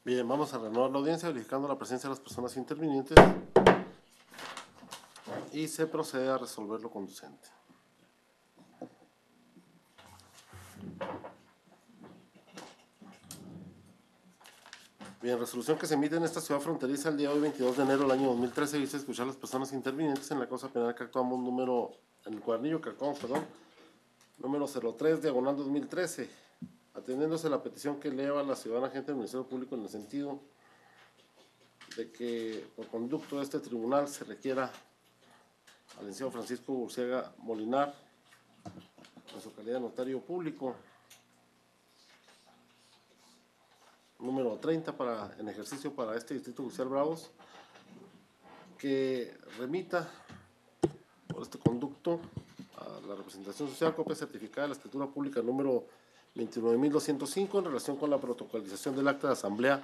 Bien, vamos a renovar la audiencia verificando la presencia de las personas intervinientes y se procede a resolver lo conducente. Bien, resolución que se emite en esta ciudad fronteriza el día de hoy, 22 de enero del año 2013, dice escuchar a las personas intervinientes en la causa penal que actuamos en el cuadernillo que actuamos, número 03, diagonal 2013, atendiéndose la petición que eleva la ciudadana agente del Ministerio Público en el sentido de que por conducto de este tribunal se requiera al licenciado Francisco Burciaga Molinar, en su calidad de notario público, número 30 en ejercicio para este Distrito Judicial Bravos, que remita por este conducto a la representación social copia certificada de la escritura pública número 29.205 en relación con la protocolización del acta de asamblea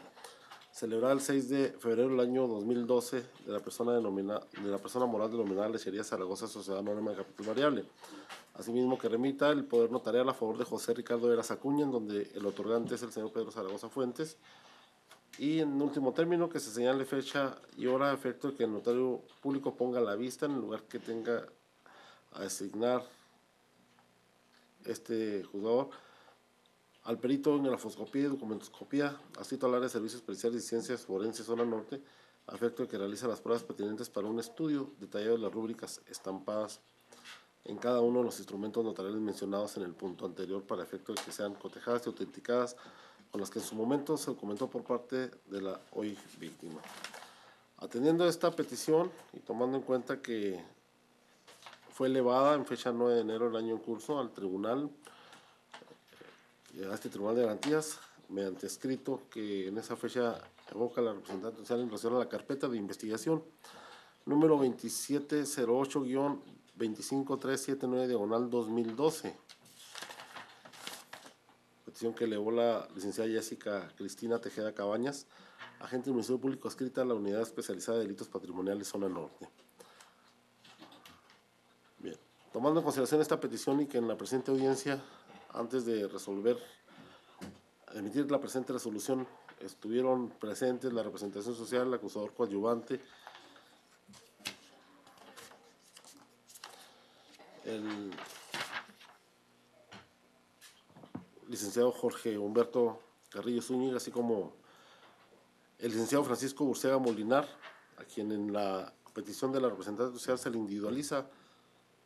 celebrada el 6 de febrero del año 2012 de la persona moral denominada Lechería Zaragoza Sociedad Anónima de Capital Variable. Asimismo, que remita el poder notarial a favor de José Ricardo Veras Acuña, en donde el otorgante es el señor Pedro Zaragoza Fuentes. Y en último término, que se señale fecha y hora a efecto de que el notario público ponga la vista en el lugar que tenga a designar este juzgador al perito en la fotoscopía y documentoscopía, así al área de servicios periciales y ciencias forenses zona norte, a efecto de que realice las pruebas pertinentes para un estudio detallado de las rúbricas estampadas en cada uno de los instrumentos notariales mencionados en el punto anterior, para efecto de que sean cotejadas y autenticadas con las que en su momento se documentó por parte de la hoy víctima. Atendiendo a esta petición y tomando en cuenta que fue elevada en fecha 9 de enero del año en curso al tribunal, a este tribunal de garantías, mediante escrito que en esa fecha evoca la representante social en relación a la carpeta de investigación número 2708-25379 diagonal 2012, petición que elevó la licenciada Jessica Cristina Tejeda Cabañas, agente del Ministerio Público adscrita a la Unidad Especializada de Delitos Patrimoniales Zona Norte. Bien, tomando en consideración esta petición y que en la presente audiencia, antes de emitir la presente resolución, estuvieron presentes la representación social, el acusador coadyuvante, el licenciado Jorge Humberto Carrillo Zúñiga, así como el licenciado Francisco Burciaga Molinar, a quien en la petición de la representante social se le individualiza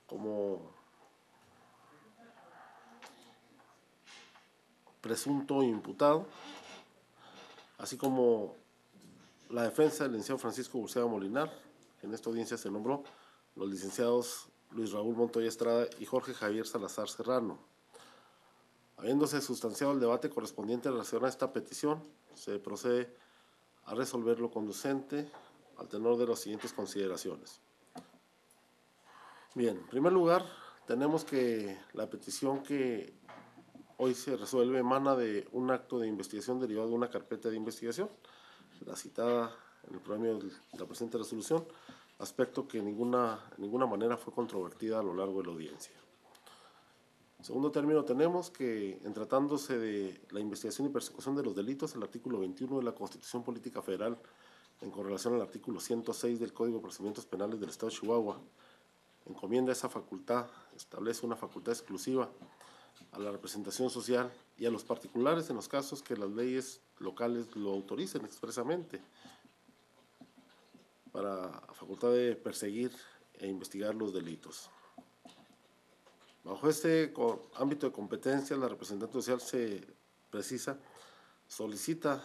como presunto imputado, así como la defensa del licenciado Francisco Burciaga Molinar. En esta audiencia se nombró los licenciados Luis Raúl Montoya Estrada y Jorge Javier Salazar Serrano. Habiéndose sustanciado el debate correspondiente en relación a esta petición, se procede a resolver lo conducente al tenor de las siguientes consideraciones. Bien, en primer lugar, tenemos que la petición que hoy se resuelve emana de un acto de investigación derivado de una carpeta de investigación, la citada en el programa de la presente resolución, aspecto que en ninguna manera fue controvertida a lo largo de la audiencia. En segundo término, tenemos que, en tratándose de la investigación y persecución de los delitos, el artículo 21 de la Constitución Política Federal, en correlación al artículo 106 del Código de Procedimientos Penales del Estado de Chihuahua, encomienda esa facultad, establece una facultad exclusiva a la representación social y a los particulares en los casos que las leyes locales lo autoricen expresamente, para facultad de perseguir e investigar los delitos. Bajo este ámbito de competencia, la representante social solicita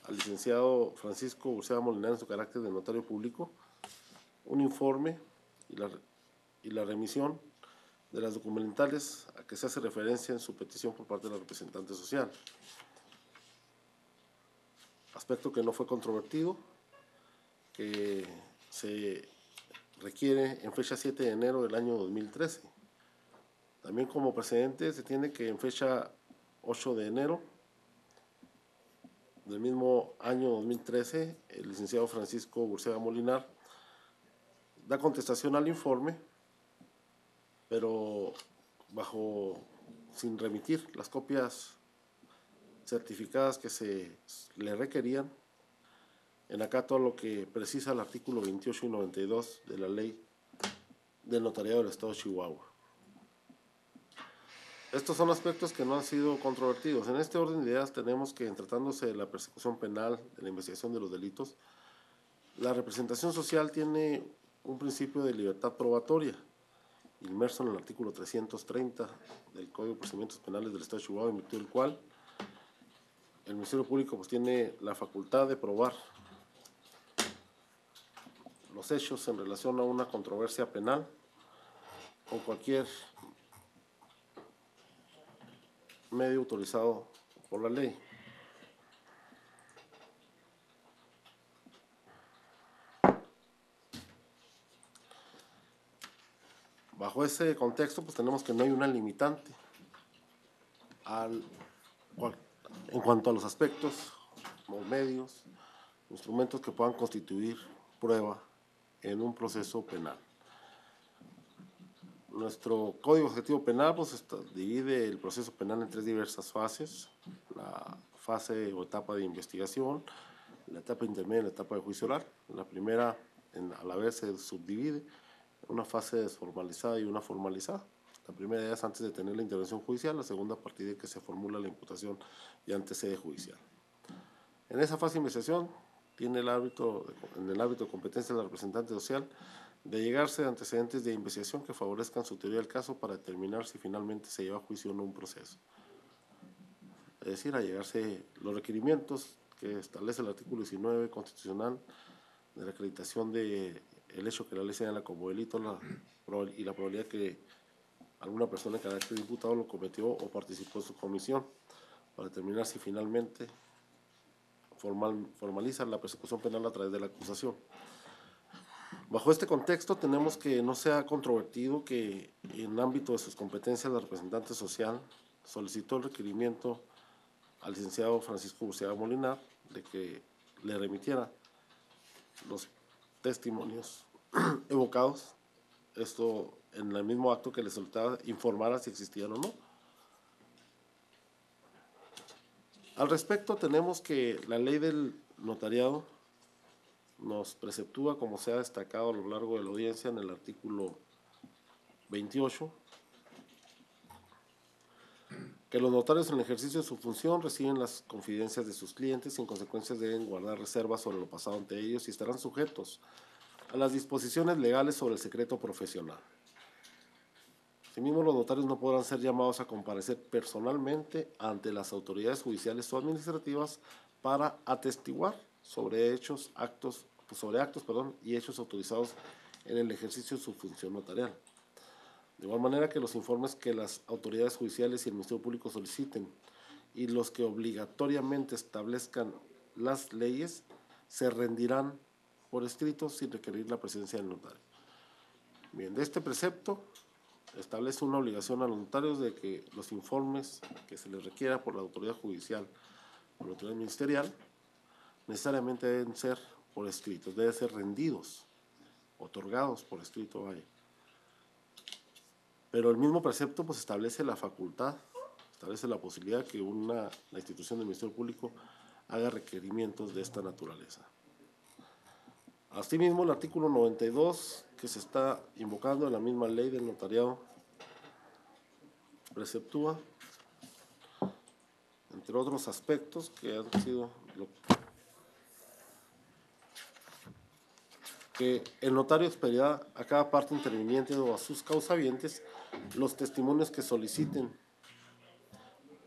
al licenciado Francisco Burciaga Molinar, en su carácter de notario público, un informe y la remisión de las documentales a que se hace referencia en su petición por parte de la representante social. Aspecto que no fue controvertido, que se requiere en fecha 7 de enero del año 2013. También como precedente se tiene que en fecha 8 de enero del mismo año 2013, el licenciado Francisco Burciaga Molinar da contestación al informe, pero sin remitir las copias certificadas que se le requerían en acá todo lo que precisa el artículo 28 y 92 de la ley del notariado del estado de Chihuahua. Estos son aspectos que no han sido controvertidos. En este orden de ideas tenemos que, en tratándose de la persecución penal, de la investigación de los delitos, la representación social tiene un principio de libertad probatoria, inmerso en el artículo 330 del Código de Procedimientos Penales del Estado de Chihuahua, en virtud del cual el Ministerio Público pues tiene la facultad de probar los hechos en relación a una controversia penal con cualquier medio autorizado por la ley. Bajo ese contexto, pues tenemos que no hay una limitante en cuanto a los aspectos, los medios, instrumentos que puedan constituir prueba en un proceso penal. Nuestro Código Objetivo Penal pues, divide el proceso penal en tres diversas fases: la fase o etapa de investigación, la etapa intermedia y la etapa de juicio oral. La primera, a la vez, se subdivide en una fase desformalizada y una formalizada. La primera de ellas antes de tener la intervención judicial, la segunda a partir de que se formula la imputación y antecede judicial. En esa fase de investigación tiene en el ámbito de competencia del representante social de llegarse a antecedentes de investigación que favorezcan su teoría del caso para determinar si finalmente se lleva a juicio o no un proceso. Es decir, a llegarse los requerimientos que establece el artículo 19 constitucional de la acreditación del hecho que la ley señala como delito y la probabilidad que alguna persona en carácter de imputado lo cometió o participó en su comisión, para determinar si finalmente formalizan la persecución penal a través de la acusación. Bajo este contexto tenemos que no se ha controvertido que en ámbito de sus competencias la representante social solicitó el requerimiento al licenciado Francisco Burciaga Molinar de que le remitiera los testimonios evocados, esto en el mismo acto que le solicitaba informara si existían o no. Al respecto tenemos que la ley del notariado nos preceptúa, como se ha destacado a lo largo de la audiencia en el artículo 28, que los notarios en el ejercicio de su función reciben las confidencias de sus clientes y en consecuencia deben guardar reservas sobre lo pasado ante ellos y estarán sujetos a las disposiciones legales sobre el secreto profesional. Asimismo, los notarios no podrán ser llamados a comparecer personalmente ante las autoridades judiciales o administrativas para atestiguar sobre actos y hechos autorizados en el ejercicio de su función notarial. De igual manera que los informes que las autoridades judiciales y el Ministerio Público soliciten y los que obligatoriamente establezcan las leyes se rendirán por escrito sin requerir la presencia del notario. Bien, de este precepto establece una obligación a los notarios de que los informes que se les requiera por la autoridad judicial o la autoridad ministerial necesariamente deben ser por escrito, deben ser rendidos, otorgados por escrito, vaya. Pero el mismo precepto pues establece la facultad, establece la posibilidad que la institución del Ministerio Público haga requerimientos de esta naturaleza. Asimismo, el artículo 92, que se está invocando en la misma ley del notariado, preceptúa, entre otros aspectos que han sido que el notario expedirá a cada parte interviniente o a sus causavientes los testimonios que soliciten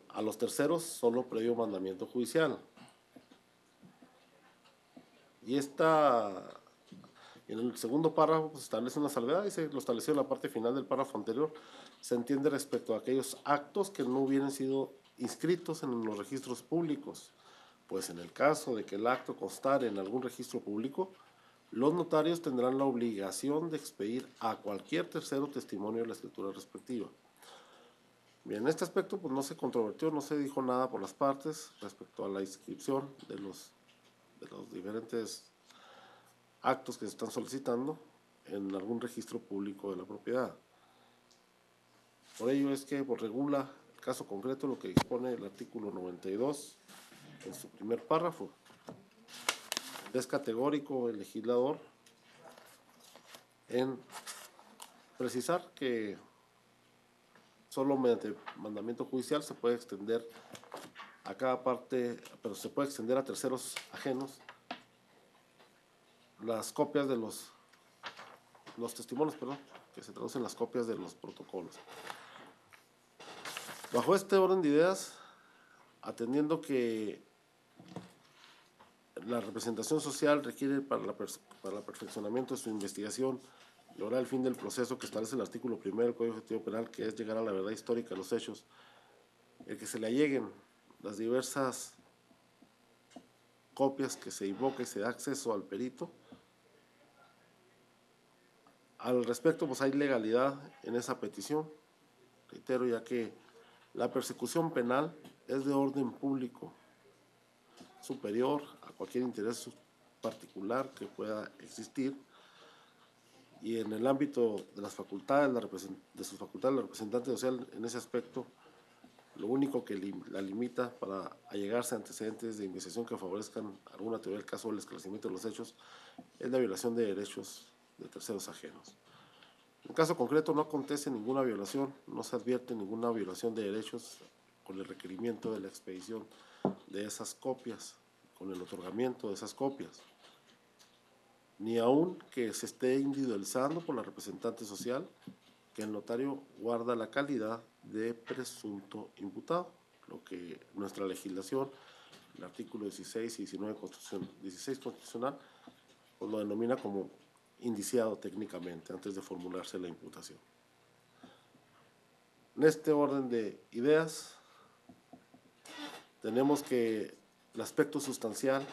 a los terceros solo previo mandamiento judicial. Y en el segundo párrafo pues, establece una salvedad, y lo estableció en la parte final del párrafo anterior. Se entiende respecto a aquellos actos que no hubieran sido inscritos en los registros públicos, pues en el caso de que el acto constare en algún registro público, los notarios tendrán la obligación de expedir a cualquier tercero testimonio de la escritura respectiva. Bien, en este aspecto pues no se controvertió, no se dijo nada por las partes respecto a la inscripción de los diferentes actos que se están solicitando en algún registro público de la propiedad. Por ello es que regula caso concreto lo que dispone el artículo 92 en su primer párrafo. Es categórico el legislador en precisar que solo mediante mandamiento judicial se puede extender a cada parte, pero se puede extender a terceros ajenos las copias de los testimonios, que se traducen las copias de los protocolos. Bajo este orden de ideas, atendiendo que la representación social requiere para el perfeccionamiento de su investigación lograr el fin del proceso que establece el artículo 1 del Código Objetivo Penal, que es llegar a la verdad histórica de los hechos, el que se le alleguen las diversas copias que se invoca y se da acceso al perito. Al respecto, pues hay legalidad en esa petición, reitero, ya que la persecución penal es de orden público, superior a cualquier interés particular que pueda existir, y en el ámbito de las facultades, de sus facultades, la representante social en ese aspecto, lo único que la limita para allegarse a antecedentes de investigación que favorezcan alguna teoría del caso o el esclarecimiento de los hechos es la violación de derechos de terceros ajenos. En el caso concreto no acontece ninguna violación, no se advierte ninguna violación de derechos con el requerimiento de la expedición de esas copias, con el otorgamiento de esas copias, ni aun que se esté individualizando por la representante social, que el notario guarda la calidad de presunto imputado, lo que nuestra legislación, el artículo 16 y 19 16 constitucional, pues lo denomina como indiciado técnicamente antes de formularse la imputación. En este orden de ideas, tenemos que el aspecto sustancial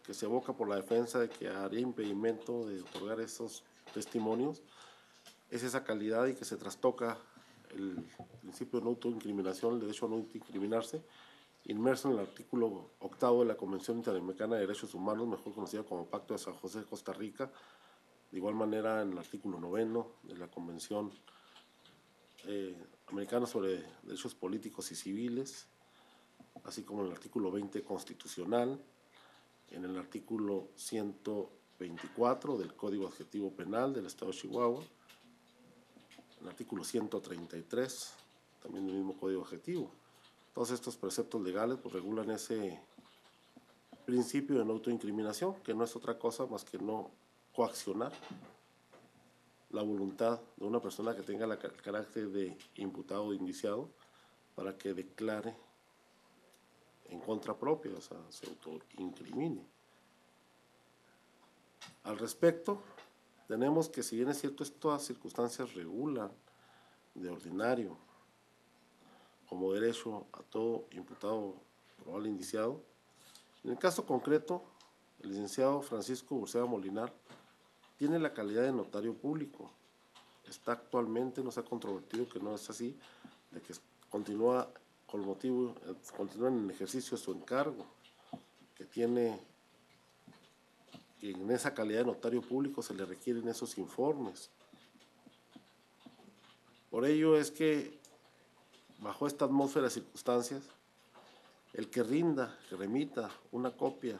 que se evoca por la defensa de que haría impedimento de otorgar esos testimonios es esa calidad y que se trastoca el principio de no autoincriminación, el derecho a no autoincriminarse, inmerso en el artículo 8 de la Convención Interamericana de Derechos Humanos, mejor conocida como Pacto de San José de Costa Rica, de igual manera en el artículo 9 de la Convención Americana sobre Derechos Políticos y Civiles, así como en el artículo 20 constitucional, en el artículo 124 del Código Adjetivo Penal del Estado de Chihuahua, el artículo 133, también del mismo Código Adjetivo. Todos estos preceptos legales pues, regulan ese principio de no autoincriminación, que no es otra cosa más que no coaccionar la voluntad de una persona que tenga el carácter de imputado o indiciado para que declare en contra propia, o sea, se autoincrimine. Al respecto, tenemos que, si bien es cierto, estas circunstancias regulan de ordinario como derecho a todo imputado probable indiciado, en el caso concreto, el licenciado Francisco Ursera Molinar tiene la calidad de notario público. Está actualmente, no se ha controvertido que no es así, de que continúa con motivo, continúa en el ejercicio de su encargo, que tiene, que en esa calidad de notario público se le requieren esos informes. Por ello es que, bajo esta atmósfera de circunstancias, el que rinda, que remita una copia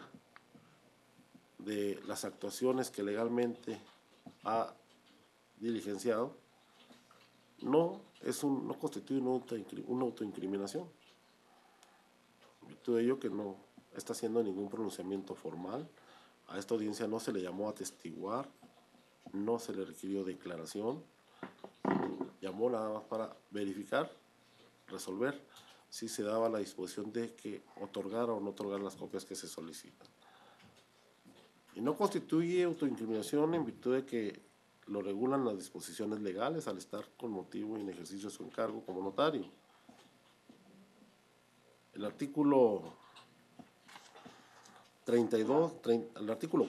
de las actuaciones que legalmente ha diligenciado, no constituye una autoincriminación. En virtud de ello que no está haciendo ningún pronunciamiento formal, a esta audiencia no se le llamó a atestiguar, no se le requirió declaración, llamó nada más para verificar, resolver si se daba la disposición de que otorgara o no otorgar las copias que se solicitan. Y no constituye autoincriminación en virtud de que lo regulan las disposiciones legales al estar con motivo y en ejercicio de su encargo como notario. El artículo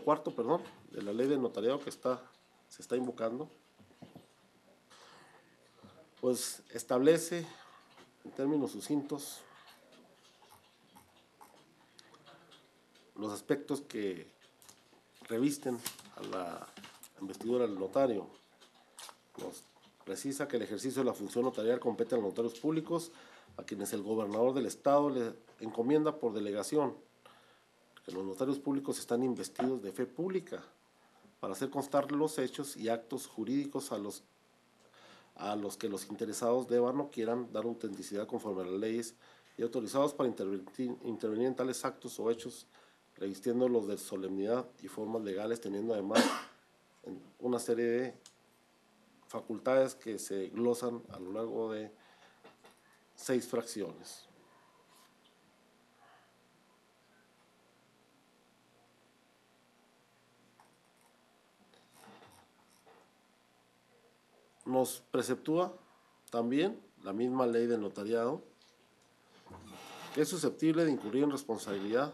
4, de la ley de notariado que se está invocando, pues establece en términos sucintos los aspectos que revisten a la investidura del notario. Nos precisa que el ejercicio de la función notarial compete a los notarios públicos a quienes el gobernador del estado le encomienda por delegación, que los notarios públicos están investidos de fe pública para hacer constar los hechos y actos jurídicos a los que los interesados deban o quieran dar autenticidad conforme a las leyes y autorizados para intervenir en tales actos o hechos, revistiéndolos de solemnidad y formas legales, teniendo además una serie de facultades que se glosan a lo largo de 6 fracciones. Nos preceptúa también la misma ley del notariado, que es susceptible de incurrir en responsabilidad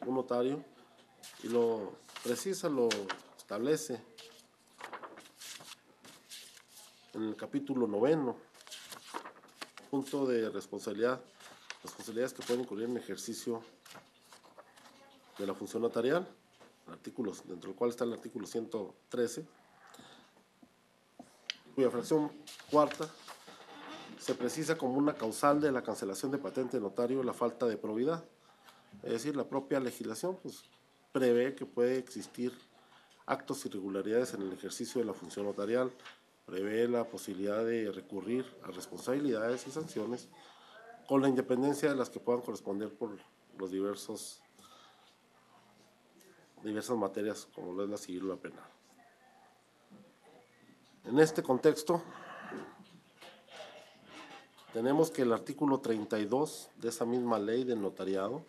un notario, y lo precisa, lo establece en el capítulo 9, punto de responsabilidades que pueden incurrir en el ejercicio de la función notarial, artículos, dentro del cual está el artículo 113, cuya fracción cuarta se precisa como una causal de la cancelación de patente de notario la falta de probidad. Es decir, la propia legislación pues, prevé que puede existir actos e irregularidades en el ejercicio de la función notarial, prevé la posibilidad de recurrir a responsabilidades y sanciones con la independencia de las que puedan corresponder por los diversas materias, como lo es la civil o la penal. En este contexto, tenemos que el artículo 32 de esa misma ley del notariado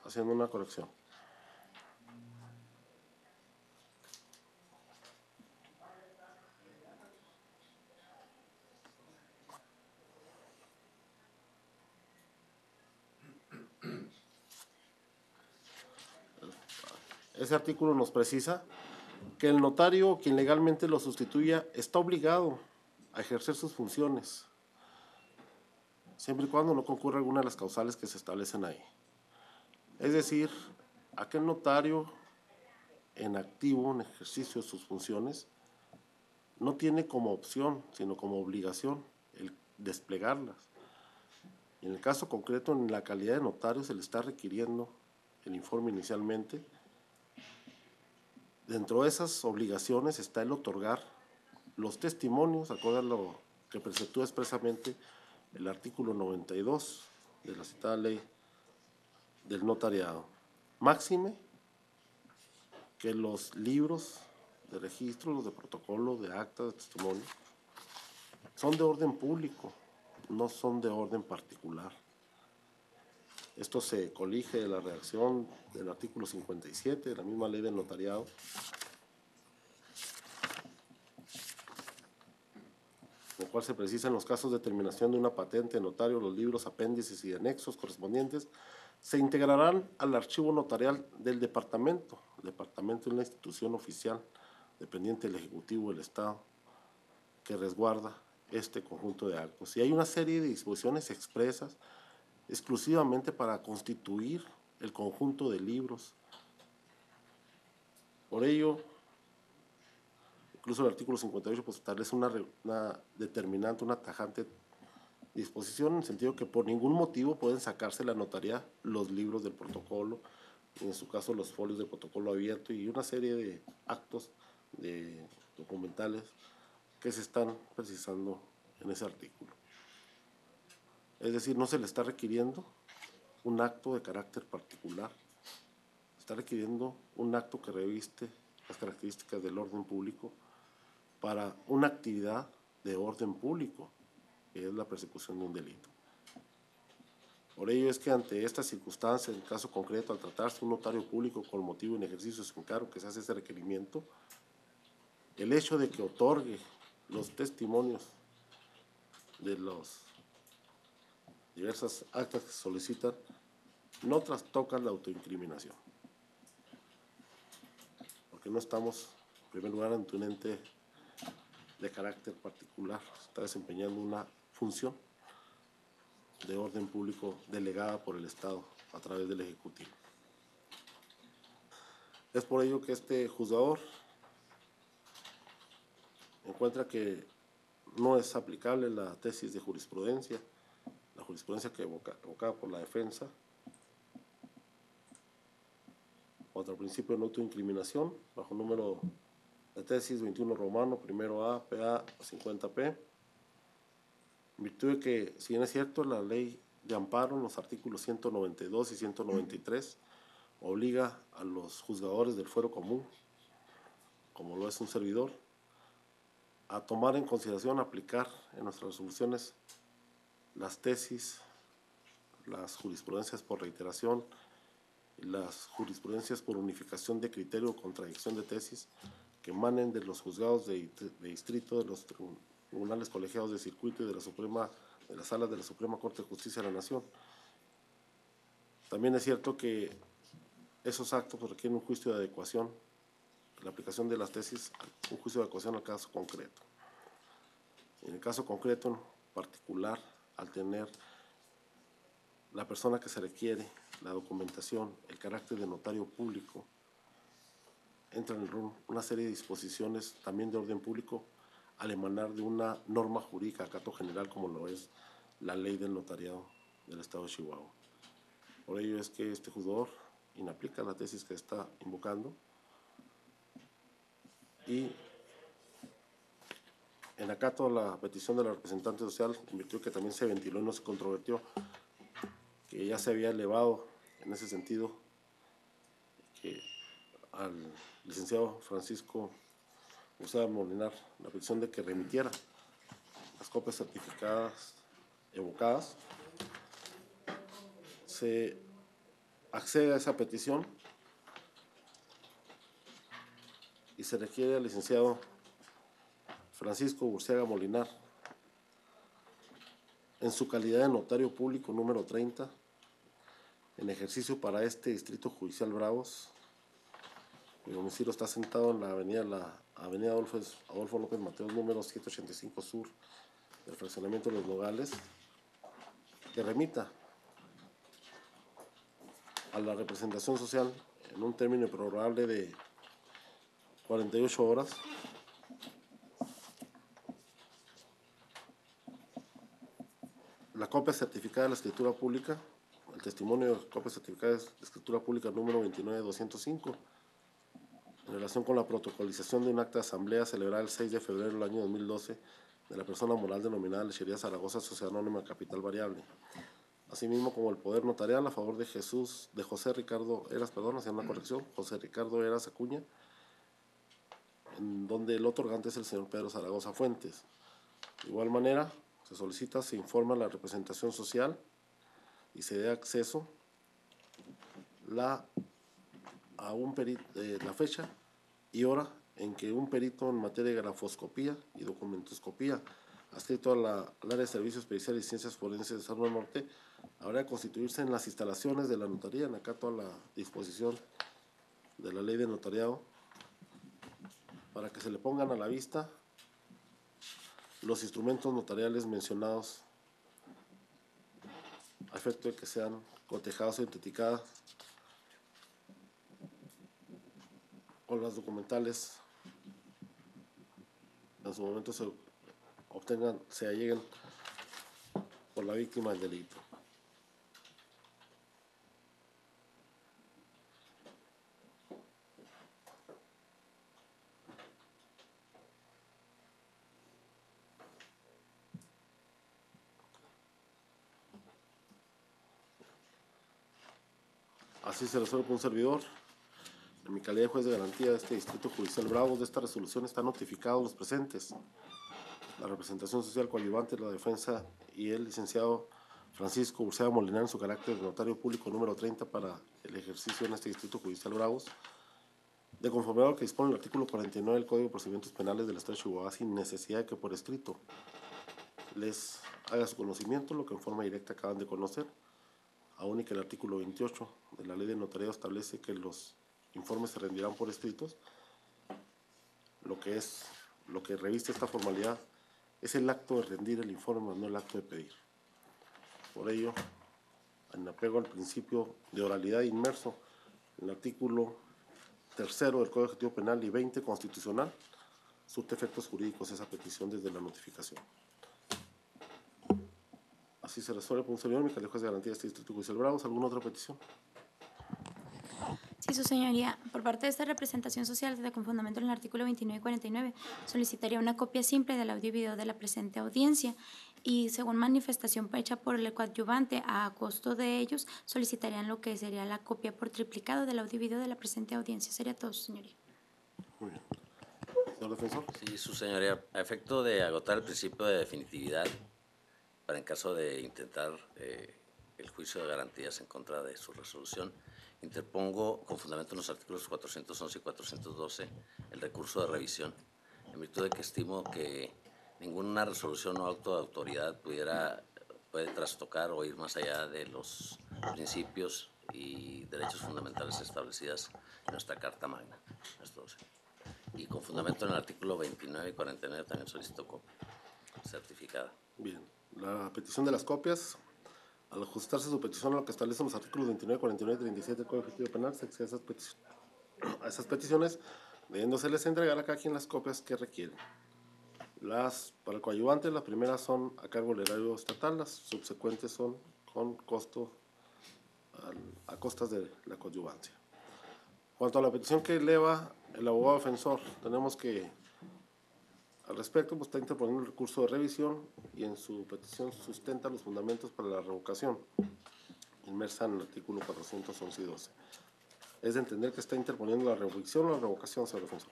haciendo una corrección. Ese artículo nos precisa que el notario, quien legalmente lo sustituya, está obligado a ejercer sus funciones, siempre y cuando no concurra alguna de las causales que se establecen ahí. Es decir, aquel notario en activo, en ejercicio de sus funciones, no tiene como opción, sino como obligación el desplegarlas. Y en el caso concreto, en la calidad de notario, se le está requiriendo el informe inicialmente. Dentro de esas obligaciones está el otorgar los testimonios, acorde a lo que preceptúa expresamente el artículo 92 de la citada ley del notariado. Máxime que los libros de registro, los de protocolo, de acta, de testimonio, son de orden público, no son de orden particular. Esto se colige de la redacción del artículo 57 de la misma ley del notariado, en el cual se precisa: en los casos de terminación de una patente de notario, los libros, apéndices y anexos correspondientes se integrarán al archivo notarial del departamento. El departamento es una institución oficial dependiente del Ejecutivo del Estado que resguarda este conjunto de actos. Y hay una serie de disposiciones expresas exclusivamente para constituir el conjunto de libros. Por ello, incluso el artículo 58 pues, establece una determinante, una tajante disposición, en el sentido que por ningún motivo pueden sacarse la notaría los libros del protocolo, en su caso los folios del protocolo abierto y una serie de actos documentales que se están precisando en ese artículo. Es decir, no se le está requiriendo un acto de carácter particular, se está requiriendo un acto que reviste las características del orden público para una actividad de orden público, que es la persecución de un delito. Por ello es que ante esta circunstancia, en el caso concreto, al tratarse de un notario público con motivo en ejercicio de su encargo que se hace ese requerimiento, el hecho de que otorgue los testimonios de las diversas actas que se solicitan no trastoca la autoincriminación, porque no estamos, en primer lugar, ante un ente de carácter particular, está desempeñando una función de orden público delegada por el Estado a través del Ejecutivo. Es por ello que este juzgador encuentra que no es aplicable la tesis de jurisprudencia, la jurisprudencia que evocada por la defensa, contra el principio de no autoincriminación, bajo número de tesis 21 romano, primero A, PA 50P, en virtud de que, si bien es cierto, la ley de amparo en los artículos 192 y 193 obliga a los juzgadores del fuero común, como lo es un servidor, a tomar en consideración, aplicar en nuestras resoluciones las tesis, las jurisprudencias por reiteración y las jurisprudencias por unificación de criterio o contradicción de tesis que emanen de los juzgados de distrito, de los tribunales colegiados de circuito y de las salas de la Suprema Corte de Justicia de la Nación. También es cierto que esos actos requieren un juicio de adecuación, la aplicación de las tesis, un juicio de adecuación al caso concreto. En el caso concreto, en particular, al tener la persona que se requiere, la documentación, el carácter de notario público, entran en una serie de disposiciones también de orden público al emanar de una norma jurídica a acato general como lo es la ley del notariado del Estado de Chihuahua. Por ello es que este juzgador inaplica la tesis que está invocando y en acato a la petición de la representante social, en virtud que también se ventiló y no se controvertió, que ya se había elevado en ese sentido que al licenciado Francisco Ursera Molinar la petición de que remitiera las copias certificadas evocadas, se accede a esa petición y se requiere al licenciado Francisco Ursera Molinar, en su calidad de notario público número 30, en ejercicio para este Distrito Judicial Bravos, mi domicilio está sentado en la avenida Adolfo López Mateos, número 785 Sur, del fraccionamiento de Los Nogales, que remita a la representación social en un término prorrogable de 48 horas la copia certificada de la escritura pública, el testimonio de copia certificada de escritura pública número 29205, en relación con la protocolización de un acta de asamblea celebrada el 6 de febrero del año 2012 de la persona moral denominada Lechería Zaragoza Sociedad Anónima Capital Variable, asimismo como el poder notarial a favor de José Ricardo Eras, haciendo una corrección, José Ricardo Eras Acuña, en donde el otorgante es el señor Pedro Zaragoza Fuentes. De igual manera, se solicita, se informa a la representación social y se dé acceso a un perito, la fecha y hora en que un perito en materia de grafoscopía y documentoscopía adscrito al área de servicios periciales y ciencias forenses de San Juan Norte habrá de constituirse en las instalaciones de la notaría en acato a la disposición de la ley de notariado para que se le pongan a la vista los instrumentos notariales mencionados a efecto de que sean cotejados o autenticadas con las documentales en su momento se alleguen por la víctima del delito. Así se resuelve con un servidor. En mi calidad de juez de garantía de este Distrito Judicial Bravos, de esta resolución están notificados los presentes: la representación social coadyuvante, la defensa y el licenciado Francisco Ursera Molinar en su carácter de notario público número 30 para el ejercicio en este Distrito Judicial Bravos, de conformidad a lo que dispone el artículo 49 del Código de Procedimientos Penales del Estado de Chihuahua, sin necesidad de que por escrito les haga su conocimiento lo que en forma directa acaban de conocer, aún y que el artículo 28 de la Ley de Notariado establece que los informes se rendirán por escritos. Lo que reviste esta formalidad es el acto de rendir el informe, no el acto de pedir. Por ello, en apego al principio de oralidad inmerso en el artículo 3 del Código Ejecutivo Penal y 20 constitucional, surte efectos jurídicos esa petición desde la notificación. Así se resuelve por un servidor, mi calificación de garantía de este Distrito Judicial Bravos. ¿Alguna otra petición? Sí, su señoría, por parte de esta representación social, con fundamento en el artículo 29 y 49, solicitaría una copia simple del audio y video de la presente audiencia y, según manifestación hecha por el coadyuvante a costo de ellos, solicitarían lo que sería la copia por triplicado del audio y video de la presente audiencia. Sería todo, su señoría. Muy bien. Señor defensor. Sí, su señoría, a efecto de agotar el principio de definitividad, para en caso de intentar el juicio de garantías en contra de su resolución, interpongo con fundamento en los artículos 411 y 412 el recurso de revisión, en virtud de que estimo que ninguna resolución o acto de autoridad puede trastocar o ir más allá de los principios y derechos fundamentales establecidas en nuestra Carta Magna. Y con fundamento en el artículo 29 y 49 también solicito copia certificada. Bien, la petición de las copias, al ajustarse su petición a lo que establecen los artículos 29, 49 y 37 del Código Ejecutivo Penal, se accede a esas peticiones, debiéndoseles entregar a cada quien las copias que requieren. Para el coadyuvante, las primeras son a cargo del erario estatal, las subsecuentes son con costo a costas de la coadyuvancia. Cuanto a la petición que eleva el abogado defensor, tenemos que al respecto, pues, está interponiendo el recurso de revisión y en su petición sustenta los fundamentos para la revocación, inmersa en el artículo 411 y 12. Es de entender que está interponiendo la revisión o la revocación, señor defensor.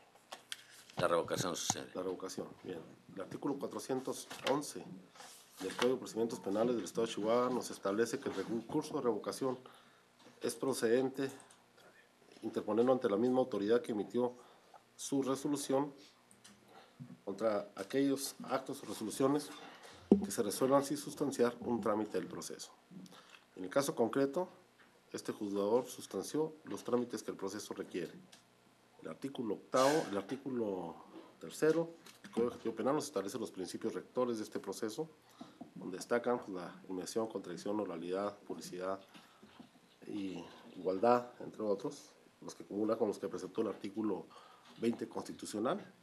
La revocación, su señoría. La revocación, bien. El artículo 411 del Código de Procedimientos Penales del Estado de Chihuahua nos establece que el recurso de revocación es procedente interponerlo ante la misma autoridad que emitió su resolución contra aquellos actos o resoluciones que se resuelvan sin sustanciar un trámite del proceso. En el caso concreto, este juzgador sustanció los trámites que el proceso requiere. El artículo 8, el artículo 3 del Código Ejecutivo Penal nos establece los principios rectores de este proceso, donde destacan la inmediación, contradicción, oralidad, publicidad y igualdad, entre otros, los que acumula con los que preceptó el artículo 20 constitucional.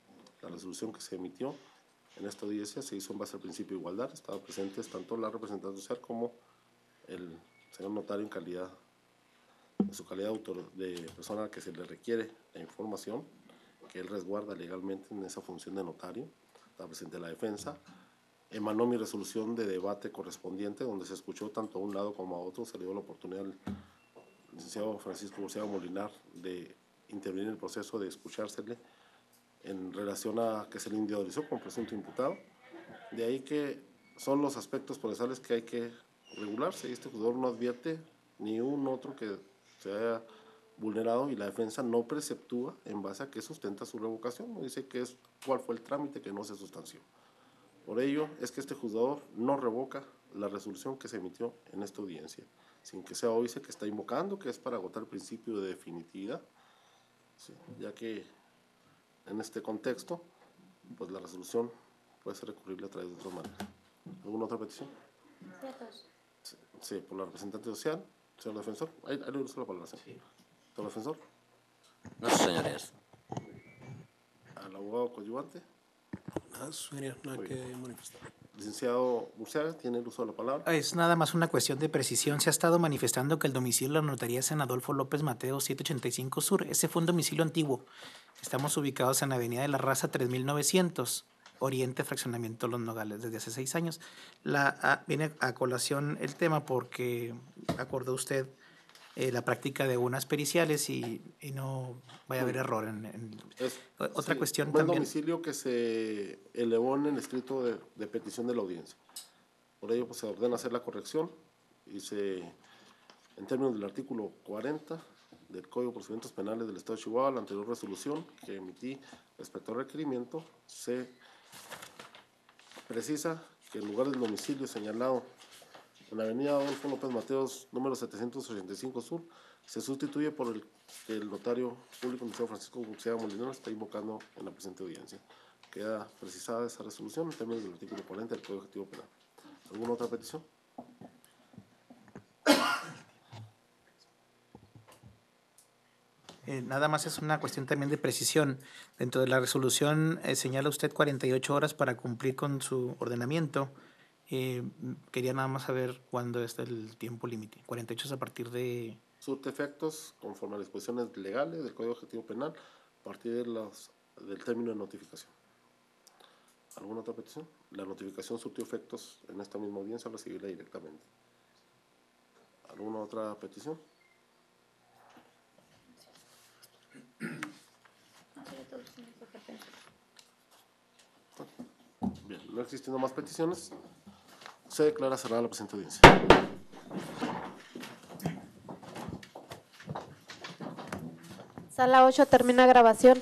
La resolución que se emitió en esta audiencia se hizo en base al principio de igualdad. Estaban presentes tanto la representante social como el señor notario en su calidad de autor, de persona a la que se le requiere la información que él resguarda legalmente en esa función de notario. Estaba presente la defensa. Emanó mi resolución de debate correspondiente, donde se escuchó tanto a un lado como a otro. Se le dio la oportunidad al licenciado Francisco Burciaga Molinar de intervenir en el proceso, de escuchársele en relación a que se le individualizó como presunto imputado. De ahí que son los aspectos procesales que hay que regularse, y este juzgador no advierte ni un otro que se haya vulnerado, y la defensa no preceptúa en base a qué sustenta su revocación, no dice cuál fue el trámite que no se sustanció. Por ello es que este juzgador no revoca la resolución que se emitió en esta audiencia, sin que sea óbice que está invocando, que es para agotar el principio de definitividad, sí, ya que en este contexto, pues la resolución puede ser recurrible a través de otras maneras. ¿Alguna otra petición? Sí, por la representante social, señor defensor. Ahí le uso la palabra, señor. Señor defensor. No, sus señorías. Al abogado coadyuvante. Nada, señoría, nada que manifestar. Licenciado Burciaga, tiene el uso de la palabra. Es nada más una cuestión de precisión. Se ha estado manifestando que el domicilio de la notaría es en Adolfo López Mateo 785 Sur. Ese fue un domicilio antiguo. Estamos ubicados en la Avenida de la Raza 3900, Oriente, Fraccionamiento Los Nogales, desde hace 6 años. Viene a colación el tema porque acordó usted la práctica de unas periciales y no vaya a haber error otra cuestión fue el también. domicilio que se elevó en el escrito de petición de la audiencia. Por ello, pues, se ordena hacer la corrección y en términos del artículo 40 del Código de Procedimientos Penales del Estado de Chihuahua, la anterior resolución que emití respecto al requerimiento, se precisa que en lugar del domicilio señalado en la avenida Adolfo López Mateos, número 785 Sur, se sustituye por el que el notario público, el Francisco Burciaga Molinar, está invocando en la presente audiencia. Queda precisada esa resolución en términos del artículo 40 del Código Ejecutivo Penal. ¿Alguna otra petición? Nada más es una cuestión también de precisión. Dentro de la resolución señala usted 48 horas para cumplir con su ordenamiento. Quería nada más saber cuándo es el tiempo límite. 48 es a partir de... Surte efectos conforme a las disposiciones legales del Código Objetivo Penal a partir del término de notificación. ¿Alguna otra petición? La notificación surtió efectos en esta misma audiencia al recibirla directamente. ¿Alguna otra petición? Bien, no existiendo más peticiones, se declara cerrada la presente audiencia. Sala 8 termina grabación.